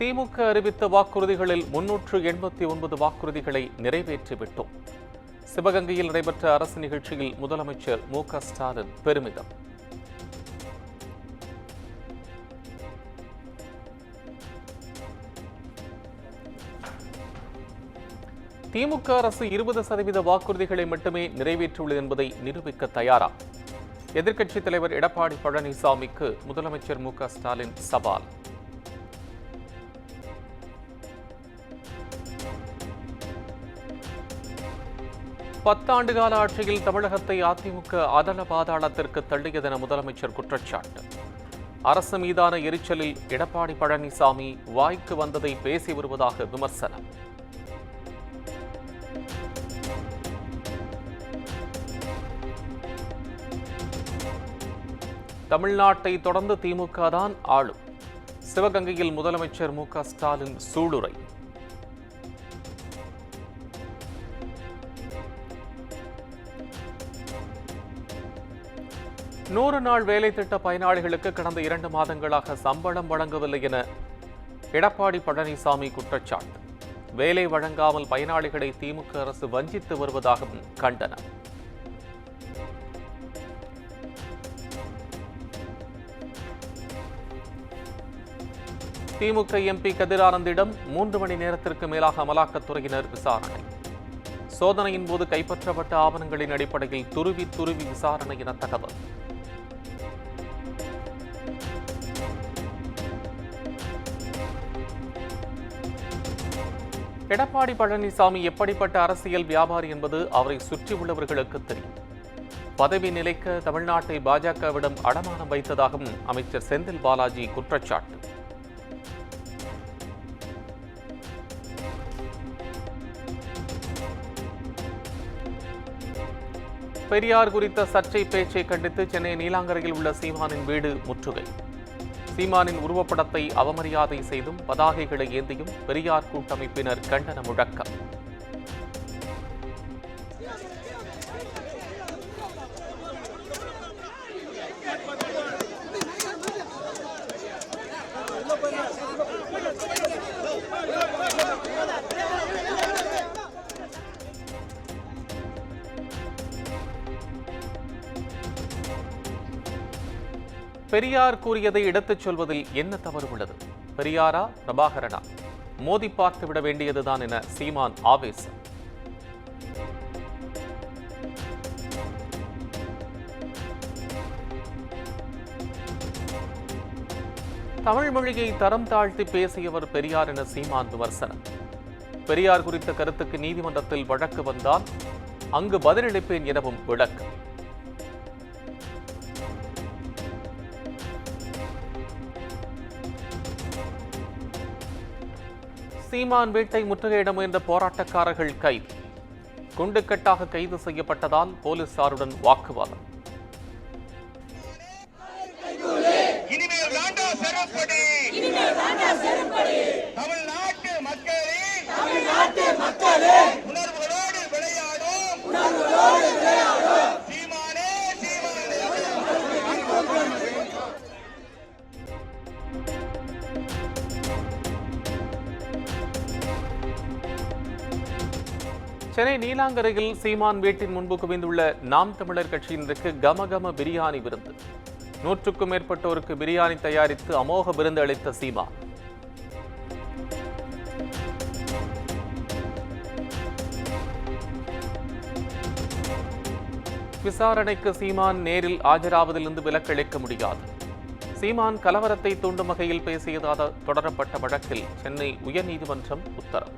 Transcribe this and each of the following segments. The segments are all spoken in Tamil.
திமுக அறிவித்த வாக்குறுதிகளில் 389 வாக்குறுதிகளை நிறைவேற்றிவிட்டோம். சிவகங்கையில் நடைபெற்ற அரசு நிகழ்ச்சியில் முதலமைச்சர் மு.க. ஸ்டாலின் பெருமிதம். திமுக அரசு 20% வாக்குறுதிகளை மட்டுமே நிறைவேற்றியுள்ளது என்பதை நிரூபிக்க தயாரா? எதிர்க்கட்சித் தலைவர் எடப்பாடி பழனிசாமிக்கு முதலமைச்சர் மு.க. ஸ்டாலின் சவால். பத்தாண்டு கால ஆட்சியில் தமிழகத்தை அதிமுக அதல பாதாளத்திற்கு தள்ளியதென முதலமைச்சர் குற்றச்சாட்டு. அரசு மீதான எரிச்சலில் எடப்பாடி பழனிசாமி வாய்க்கு வந்ததை பேசி வருவதாக விமர்சனம். தமிழ்நாட்டை தொடர்ந்து திமுக தான் ஆளும். சிவகங்கையில் முதலமைச்சர் மு.க. ஸ்டாலின் சூளுரை. நூறு நாள் வேலை திட்ட பயனாளிகளுக்கு கடந்த 2 மாதங்களாக சம்பளம் வழங்கவில்லை என எடப்பாடி பழனிசாமி குற்றச்சாட்டு. வேலை வழங்காமல் பயனாளிகளை திமுக அரசு வஞ்சித்து வருவதாகவும் கண்டனம். திமுக எம்பி கதிரானந்திடம் 3 மணி நேரத்திற்கு மேலாக அமலாக்கத்துறையினர் விசாரணை. சோதனையின் போது கைப்பற்றப்பட்ட ஆவணங்களின் அடிப்படையில் துருவி விசாரணை என தகவல். எடப்பாடி பழனிசாமி எப்படிப்பட்ட அரசியல் வியாபாரி என்பது அவரை சுற்றியுள்ளவர்களுக்கு தெரியும். பதவி நிலைக்க தமிழ்நாட்டை பாஜகவிடம் அடமானம் வைத்ததாகவும் அமைச்சர் செந்தில் பாலாஜி குற்றச்சாட்டு. பெரியார் குறித்த சர்ச்சை பேச்சை கண்டித்து சென்னை நீலாங்கரையில் உள்ள சீமானின் வீடு முற்றுகை. சீமானின் உருவப்படத்தை அவமரியாதை செய்தும் பதாகைகளை ஏந்தியும் பெரியார் கூட்டமைப்பினர் கண்டன முழக்கம். பெரியார் கூறியதை எடுத்துச் சொல்வதில் என்ன தவறு உள்ளது? பெரியாரா பிரபாகரனா? மோதி பார்த்து விட வேண்டியதுதான் என சீமான் ஆவேசம். தமிழ் மொழியை தரம் தாழ்த்தி பேசியவர் பெரியார் என சீமான் விமர்சனம். பெரியார் குறித்த கருத்துக்கு நீதிமன்றத்தில் வழக்கு வந்தால் அங்கு பதிலளிப்பேன் எனவும் விளக்கம். சீமான் வீட்டை முற்றுகையிட முயன்ற போராட்டக்காரர்கள் கைது. குண்டுக்கட்டாக கைது செய்யப்பட்டதால் போலீசாருடன் வாக்குவாதம். சென்னை நீலாங்கரையில் சீமான் வீட்டின் முன்பு குவிந்துள்ள நாம் தமிழர் கட்சியினருக்கு கமகம பிரியாணி விருந்து. 100க்கும் மேற்பட்டோருக்கு பிரியாணி தயாரித்து அமோக விருந்து அளித்த சீமான். விசாரணைக்கு சீமான் நேரில் ஆஜராவதிலிருந்து விலக்களிக்க முடியாது. சீமான் கலவரத்தை தூண்டும் வகையில் பேசியதாக தொடரப்பட்ட வழக்கில் சென்னை உயர்நீதிமன்றம் உத்தரவு.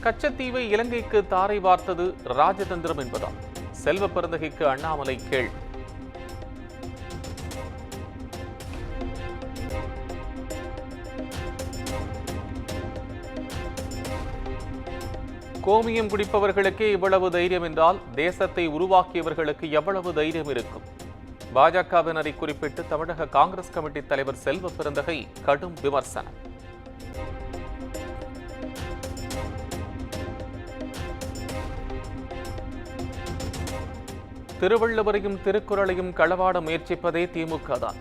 கச்சத்தீவை இலங்கைக்கு தாரை வார்த்தது ராஜதந்திரம் என்பதா? செல்வ பெருந்தகைக்கு அண்ணாமலை கேள்வி. கோமியம் குடிப்பவர்களுக்கே இவ்வளவு தைரியம் என்றால் தேசத்தை உருவாக்கியவர்களுக்கு எவ்வளவு தைரியம் இருக்கும்? பாஜகவினரை குறிப்பிட்டு தமிழக காங்கிரஸ் கமிட்டி தலைவர் செல்வ பெருந்தகை கடும் விமர்சனம். திருவள்ளுவரையும் திருக்குறளையும் களவாட முயற்சிப்பதே திமுக தான்.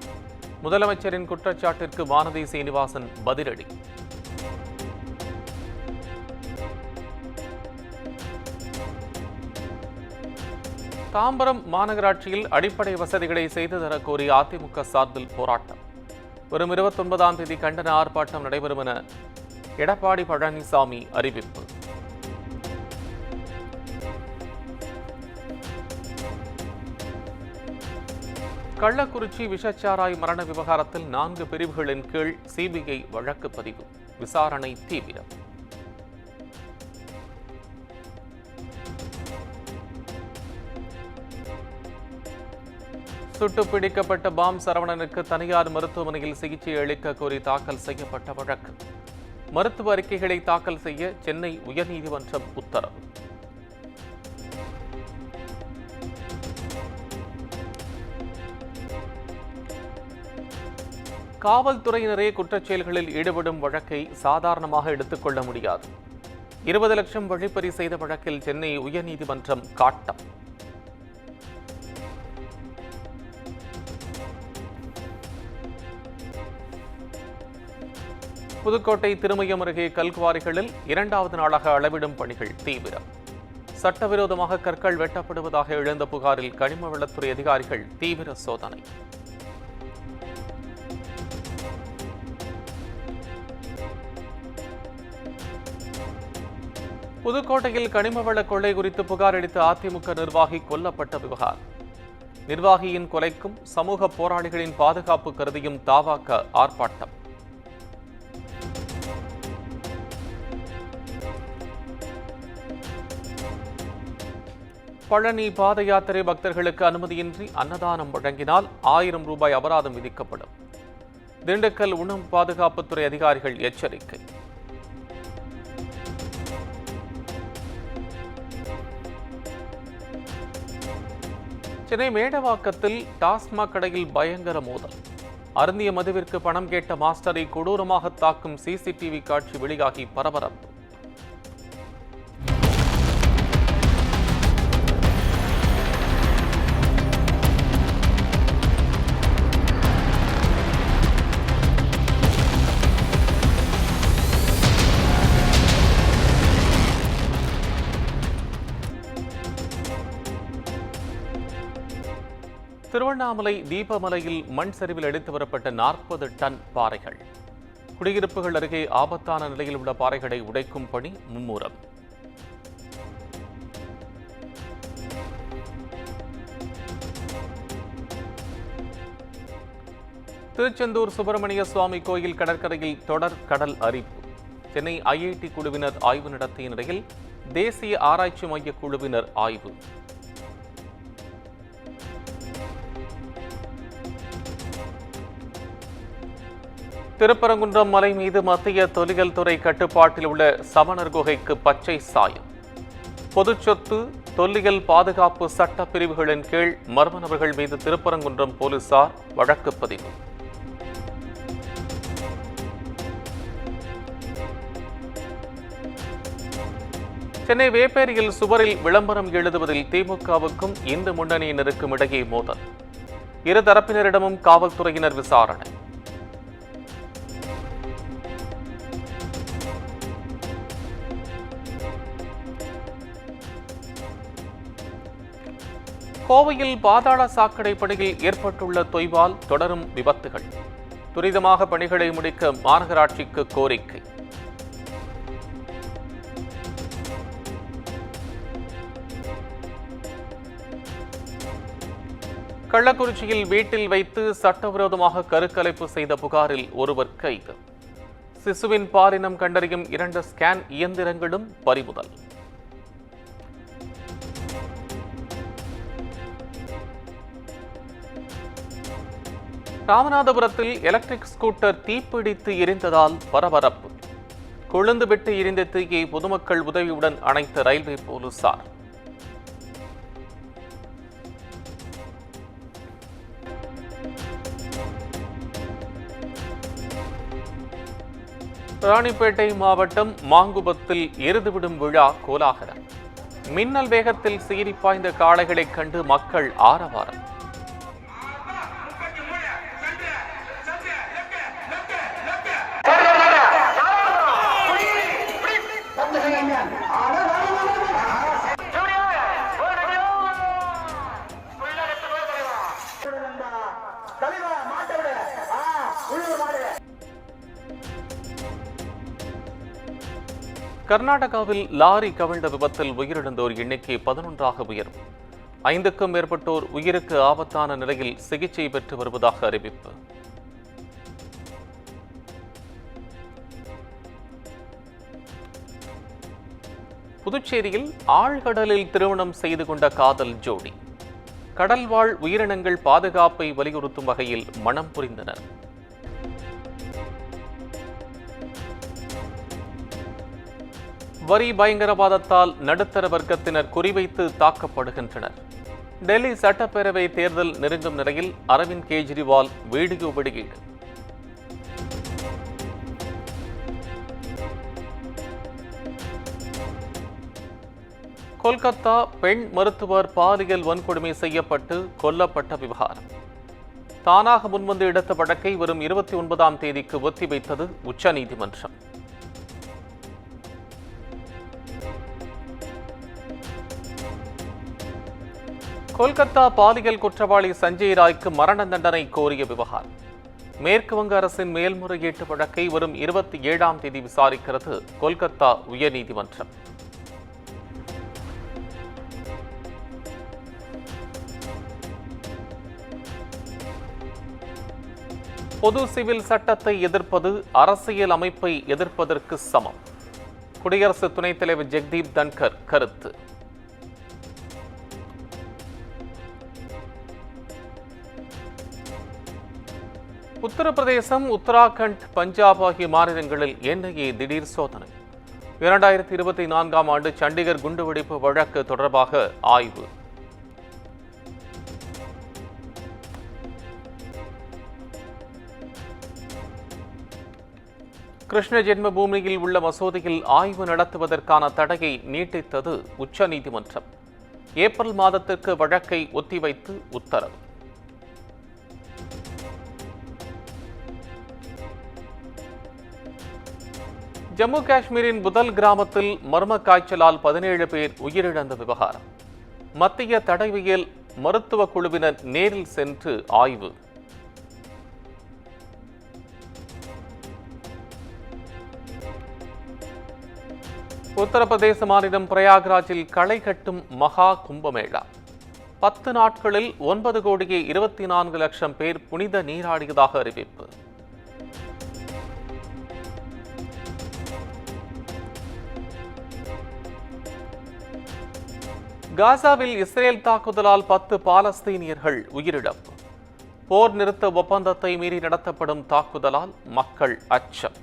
முதலமைச்சரின் குற்றச்சாட்டிற்கு வானதி சீனிவாசன் பதிலடி. தாம்பரம் மாநகராட்சியில் அடிப்படை வசதிகளை செய்து தரக் கோரி அதிமுக சார்பில் போராட்டம். வரும் 29ஆம் தேதி கண்டன ஆர்ப்பாட்டம் நடைபெறும் என எடப்பாடி பழனிசாமி அறிவிப்பு. கள்ளக்குறிச்சி விஷச்சாராய் மரண விவகாரத்தில் 4 பிரிவுகளின் கீழ் சிபிஐ வழக்கு பதிவு. விசாரணை தீவிரம். சுட்டுப்பிடிக்கப்பட்ட பாம் சரவணனுக்கு தனியார் மருத்துவமனையில் சிகிச்சை அளிக்க கோரி தாக்கல் செய்யப்பட்ட வழக்கு. மருத்துவ அறிக்கைகளை தாக்கல் செய்ய சென்னை உயர்நீதிமன்றம் உத்தரவு. காவல்துறையினரே குற்றச்செயல்களில் ஈடுபடும் வழக்கை சாதாரணமாக எடுத்துக்கொள்ள முடியாது. 20 லட்சம் வழிப்பறி செய்த வழக்கில் சென்னை உயர்நீதிமன்றம் காட்டம். புதுக்கோட்டை திருமயம் அருகே கல்குவாரிகளில் 2வது நாளாக அளவிடும் பணிகள் தீவிரம். சட்டவிரோதமாக கற்கள் வெட்டப்படுவதாக எழுந்த புகாரில் கனிம வளத்துறை அதிகாரிகள் தீவிர சோதனை. புதுக்கோட்டையில் கனிமவள கொள்ளை குறித்து புகார் அளித்த அதிமுக நிர்வாகி கொல்லப்பட்ட விவகாரம். நிர்வாகியின் கொலைக்கும் சமூக போராளிகளின் பாதுகாப்பு கருதியும் தவாக ஆர்ப்பாட்டம். பழனி பாத யாத்திரை பக்தர்களுக்கு அனுமதியின்றி அன்னதானம் வழங்கினால் 1000 ரூபாய் அபராதம் விதிக்கப்படும். திண்டுக்கல் உணவு பாதுகாப்புத்துறை அதிகாரிகள் எச்சரிக்கை. சென்னை மேடவாக்கத்தில் டாஸ்மாக் கடையில் பயங்கர மோதல். அருந்திய மதுவிற்கு பணம் கேட்ட மாஸ்டரை கொடூரமாக தாக்கும் சிசிடிவி காட்சி வெளியாகி பரபரப்பு. திருவண்ணாமலை தீபமலையில் மண் சரிவில் எடுத்து வரப்பட்ட 40 டன் பாறைகள். குடியிருப்புகள் அருகே ஆபத்தான நிலையில் உள்ள பாறைகளை உடைக்கும் பணி மும்முரம். திருச்செந்தூர் சுப்பிரமணிய சுவாமி கோயில் கடற்கரையில் தொடர் கடல் அரிப்பு. சென்னை ஐஐடி குழுவினர் ஆய்வு நடத்திய நிலையில் தேசிய ஆராய்ச்சி மைய குழுவினர் ஆய்வு. திருப்பரங்குன்றம் மலை மீது மத்திய தொல்லியல் துறை கட்டுப்பாட்டில் உள்ள சமணர் குகைக்கு பச்சை சாயம். பொதுச்சொத்து தொல்லியல் பாதுகாப்பு சட்ட பிரிவுகளின் கீழ் மர்ம நபர்கள் மீது திருப்பரங்குன்றம் போலீசார் வழக்கு பதிவு. சென்னை வேப்பேரியில் சுவரில் விளம்பரம் எழுதுவதில் திமுகவுக்கும் இந்து முன்னணியினருக்கும் இடையே மோதல். இரு தரப்பினரிடமும் காவல்துறையினர் விசாரணை. கோவையில் பாதாள சாக்கடை பணியில் ஏற்பட்டுள்ள தொய்வால் தொடரும் விபத்துகள். துரிதமாக பணிகளை முடிக்க மாநகராட்சிக்கு கோரிக்கை. கள்ளக்குறிச்சியில் வீட்டில் வைத்து சட்டவிரோதமாக கருக்கலைப்பு செய்த புகாரில் ஒருவர் கைது. சிசுவின் பாலினம் கண்டறியும் 2 ஸ்கேன் இயந்திரங்களும் பறிமுதல். ராமநாதபுரத்தில் எலக்ட்ரிக் ஸ்கூட்டர் தீப்பிடித்து எரிந்ததால் பரபரப்பு. கொழுந்துவிட்டு எரிந்த தீயை பொதுமக்கள் உதவியுடன் அணைத்த ரயில்வே போலீசார். ராணிப்பேட்டை மாவட்டம் மாங்குபத்தில் எருதுவிடும் விழா கோலாகலம். மின்னல் வேகத்தில் சீறி பாய்ந்த காளைகளைக் கண்டு மக்கள் ஆரவாரம். கர்நாடகாவில் லாரி கவிழ்ந்த விபத்தில் உயிரிழந்தோர் எண்ணிக்கை 11ஆக உயரும். 5க்கும் மேற்பட்டோர் உயிருக்கு ஆபத்தான நிலையில் சிகிச்சை பெற்று வருவதாக அறிவிப்பு. புதுச்சேரியில் ஆழ்கடலில் திருமணம் செய்து கொண்ட காதல் ஜோடி கடல்வாழ் உயிரினங்கள் பாதுகாப்பை வலியுறுத்தும் வகையில் மணம் புரிந்தனர். வரி பயங்கரவாதத்தால் நடுத்தர வர்க்கத்தினர் குறிவைத்து தாக்கப்படுகின்றனர். டெல்லி சட்டப்பேரவை தேர்தல் நெருங்கும் நிலையில் அரவிந்த் கெஜ்ரிவால் வீடியோ வெளியீடு. கொல்கத்தா பெண் மருத்துவர் பாலியல் வன்கொடுமை செய்யப்பட்டு கொல்லப்பட்ட விவகாரம். தானாக முன்வந்து எடுத்த வழக்கை வரும் 29ஆம் தேதிக்கு ஒத்திவைத்தது உச்சநீதிமன்றம். கொல்கத்தா பாலியல் குற்றவாளி சஞ்சய் ராய்க்கு மரண தண்டனை கோரிய விவகாரம். மேற்கு வங்க அரசின் மேல்முறையீட்டு வழக்கை வரும் 27ஆம் தேதி விசாரிக்கிறது கொல்கத்தா உயர்நீதிமன்றம். பொது சிவில் சட்டத்தை எதிர்ப்பது அரசியல் அமைப்பை எதிர்ப்பதற்கு சமம். குடியரசு துணைத் தலைவர் ஜெக்தீப் தன்கர் கருத்து. உத்தரப்பிரதேசம், உத்தராகண்ட், பஞ்சாப் ஆகிய மாநிலங்களில் என்ஐஏ திடீர் சோதனை. 2024ஆம் ஆண்டு சண்டிகர் குண்டுவெடிப்பு வழக்கு தொடர்பாக ஆய்வு. கிருஷ்ண ஜென்ம பூமியில் உள்ள மசூதியில் ஆய்வு நடத்துவதற்கான தடையை நீட்டித்தது உச்சநீதிமன்றம். ஏப்ரல் மாதத்திற்கு வழக்கை ஒத்திவைத்து உத்தரவு. ஜம்மு காஷ்மீரின் புதல் கிராமத்தில் மர்ம காய்ச்சலால் 17 பேர் உயிரிழந்த விவகாரம். மத்திய தடயவியல் மருத்துவ குழுவினர் நேரில் சென்று ஆய்வு. உத்தரப்பிரதேச மாநிலம் பிரயாக்ராஜில் களை கட்டும் மகா கும்பமேளா. 10 நாட்களில் 9,24,00,000 பேர் புனித நீராடியதாக அறிவிப்பு. காசாவில் இஸ்ரேல் தாக்குதலால் 10 பாலஸ்தீனியர்கள் உயிரிழப்பு. போர் நிறுத்த ஒப்பந்தத்தை மீறி நடத்தப்படும் தாக்குதலால் மக்கள் அச்சம்.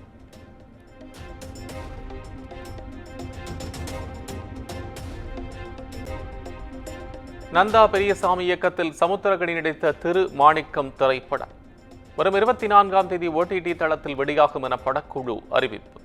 நந்தா பெரியசாமி இயக்கத்தில் சமுத்திரகனி நடித்த திரு மாணிக்கம் திரைப்படம் வரும் 24ஆம் தேதி OTT தளத்தில் வெளியாகும் என படக்குழு அறிவிப்பு.